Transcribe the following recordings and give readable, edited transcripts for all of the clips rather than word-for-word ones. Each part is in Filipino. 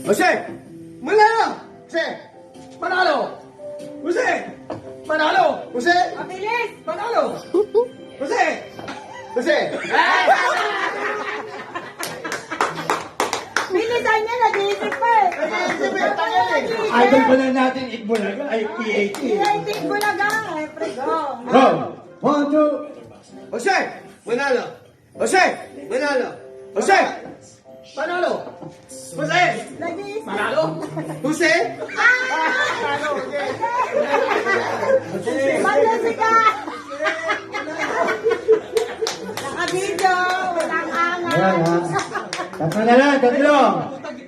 Jose! Manalo! Jose! Manalo! Jose! Manalo! Jose! Mabilis! Manalo! Jose! Jose! Bilisan niya, nag-iisip pa eh. Nag-iisip eh, tagal eh. Idol pa lang natin, Itbulaga, ay PAT. Iaitik mo lang ah. Eh, preso. Go! 1, 2. Jose! Manalo! Jose! Manalo! Jose! Manalo! Jose! Nag-iisip. Manalo! Jose! Mag-iisip ka! Naka-video. Walang angas. Ayan ha. Tatlo na lang, tatlo.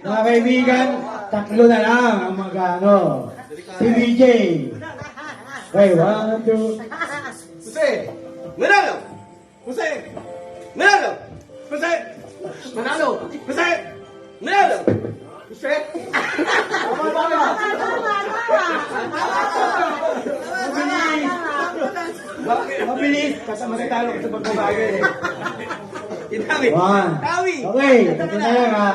Mga kaibigan, tatlo na lang ang mag-ano. Si BJ. Okay, 1, 2. Jose! Manalo! Jose! Manalo! Jose! Manalo! Jose! Manalo! Jose! Tama, tama. Mabilis, kasama sa talo sa pagbabago eh. Itawi! 1. Tawi! Okay, tatlo na lang ha.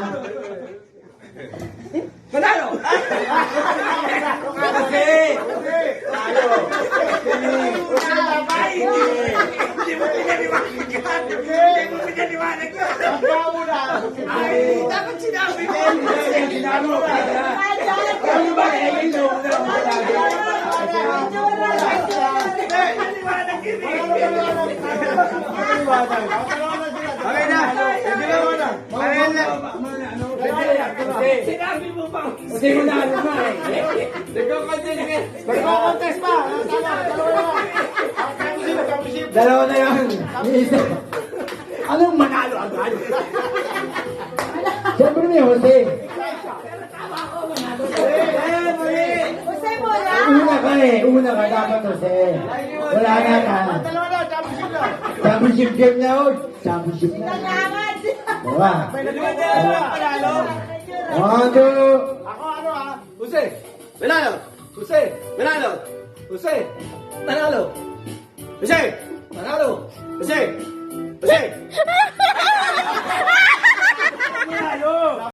Manalo! Jose! Tayo! Hindi mo pinaniwanag yan! Hindi mo pinaniwanag yan! Ay, dapat sinabi mo! Sinabi mo pa. Ano ba eh? Hindi mo na Pinaniwanag yun eh! Okay na! Pinaniwanag! Okay na! Sinabi mo pa! Kasi mo na ano na eh. Nagko-contest pa! Dalawa na yun. Isa. Anong manalo agad? Siyempre may Jose. Jose mo na. Una ka eh. Una ka dapat Jose. Wala na ka. Championship game na o. Championship na. Nangangat. Diba? Panalo! 1, 2. Ako ano ah? Jose! Manalo! Jose! Manalo! Jose! Manalo! Jose! Manalo! Jose! Jose!